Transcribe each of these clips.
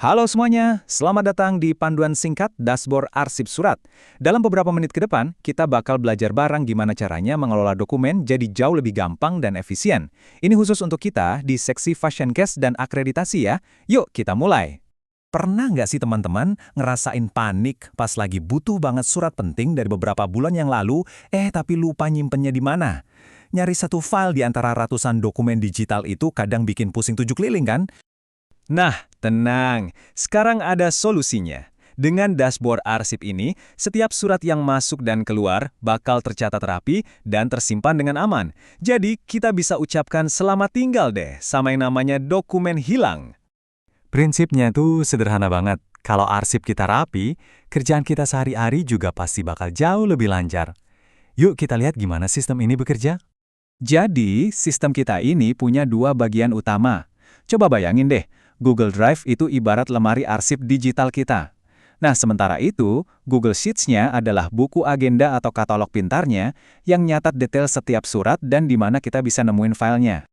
Halo semuanya, selamat datang di panduan singkat dashboard arsip surat. Dalam beberapa menit ke depan, kita bakal belajar bareng gimana caranya mengelola dokumen jadi jauh lebih gampang dan efisien. Ini khusus untuk kita di seksi Fashion Case dan akreditasi ya. Yuk kita mulai. Pernah nggak sih teman-teman ngerasain panik pas lagi butuh banget surat penting dari beberapa bulan yang lalu, tapi lupa nyimpennya di mana? Nyari satu file di antara ratusan dokumen digital itu kadang bikin pusing tujuh keliling kan? Nah, tenang. Sekarang ada solusinya. Dengan dashboard arsip ini, setiap surat yang masuk dan keluar bakal tercatat rapi dan tersimpan dengan aman. Jadi, kita bisa ucapkan selamat tinggal deh sama yang namanya dokumen hilang. Prinsipnya tuh sederhana banget. Kalau arsip kita rapi, kerjaan kita sehari-hari juga pasti bakal jauh lebih lancar. Yuk kita lihat gimana sistem ini bekerja. Jadi, sistem kita ini punya dua bagian utama. Coba bayangin deh, Google Drive itu ibarat lemari arsip digital kita. Nah, sementara itu, Google Sheets-nya adalah buku agenda atau katalog pintarnya yang nyatat detail setiap surat dan di mana kita bisa nemuin filenya.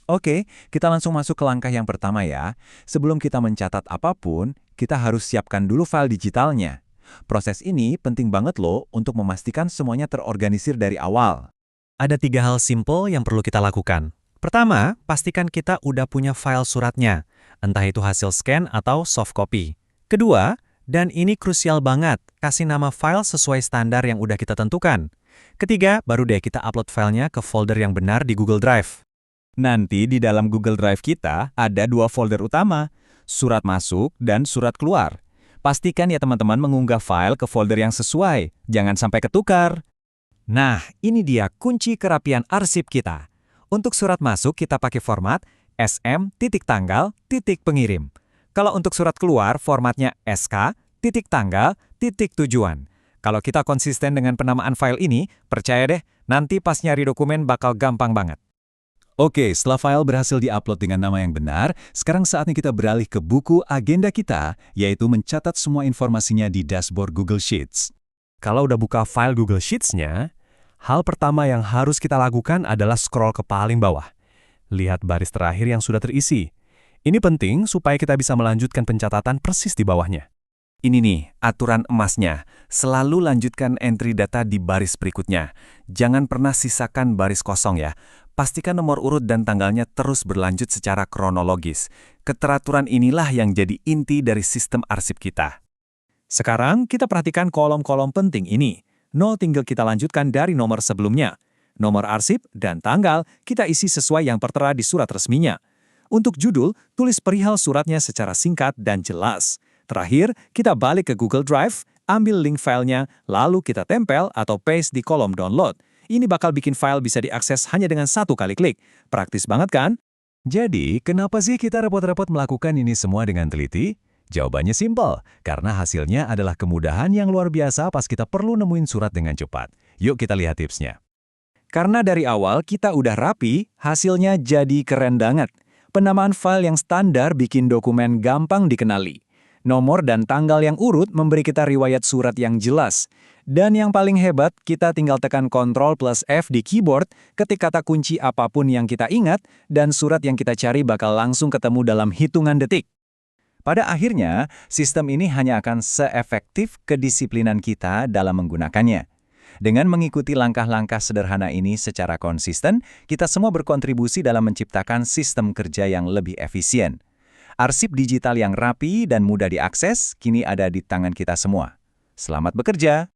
Oke, kita langsung masuk ke langkah yang pertama ya. Sebelum kita mencatat apapun, kita harus siapkan dulu file digitalnya. Proses ini penting banget loh untuk memastikan semuanya terorganisir dari awal. Ada 3 hal simple yang perlu kita lakukan. Pertama, pastikan kita udah punya file suratnya, entah itu hasil scan atau soft copy. Kedua, dan ini krusial banget, kasih nama file sesuai standar yang udah kita tentukan. Ketiga, baru deh kita upload filenya ke folder yang benar di Google Drive. Nanti di dalam Google Drive kita ada 2 folder utama, surat masuk dan surat keluar. Pastikan ya teman-teman mengunggah file ke folder yang sesuai, jangan sampai ketukar. Nah, ini dia kunci kerapian arsip kita. Untuk surat masuk kita pakai format SM.tanggal.pengirim. Kalau untuk surat keluar formatnya SK.tanggal.tujuan. Kalau kita konsisten dengan penamaan file ini, percaya deh, nanti pas nyari dokumen bakal gampang banget. Oke, setelah file berhasil diupload dengan nama yang benar, sekarang saatnya kita beralih ke buku agenda kita, yaitu mencatat semua informasinya di dashboard Google Sheets. Kalau udah buka file Google Sheets-nya, hal pertama yang harus kita lakukan adalah scroll ke paling bawah. Lihat baris terakhir yang sudah terisi. Ini penting supaya kita bisa melanjutkan pencatatan persis di bawahnya. Ini nih, aturan emasnya. Selalu lanjutkan entry data di baris berikutnya. Jangan pernah sisakan baris kosong ya. Pastikan nomor urut dan tanggalnya terus berlanjut secara kronologis. Keteraturan inilah yang jadi inti dari sistem arsip kita. Sekarang kita perhatikan kolom-kolom penting ini. 0 tinggal kita lanjutkan dari nomor sebelumnya. Nomor arsip dan tanggal kita isi sesuai yang tertera di surat resminya. Untuk judul, tulis perihal suratnya secara singkat dan jelas. Terakhir, kita balik ke Google Drive, ambil link filenya, lalu kita tempel atau paste di kolom download. Ini bakal bikin file bisa diakses hanya dengan 1 kali klik. Praktis banget kan? Jadi, kenapa sih kita repot-repot melakukan ini semua dengan teliti? Jawabannya simpel, karena hasilnya adalah kemudahan yang luar biasa pas kita perlu nemuin surat dengan cepat. Yuk kita lihat tipsnya. Karena dari awal kita udah rapi, hasilnya jadi keren banget. Penamaan file yang standar bikin dokumen gampang dikenali. Nomor dan tanggal yang urut memberi kita riwayat surat yang jelas. Dan yang paling hebat, kita tinggal tekan Ctrl+F di keyboard ketik kata kunci apapun yang kita ingat, dan surat yang kita cari bakal langsung ketemu dalam hitungan detik. Pada akhirnya, sistem ini hanya akan seefektif kedisiplinan kita dalam menggunakannya. Dengan mengikuti langkah-langkah sederhana ini secara konsisten, kita semua berkontribusi dalam menciptakan sistem kerja yang lebih efisien. Arsip digital yang rapi dan mudah diakses kini ada di tangan kita semua. Selamat bekerja!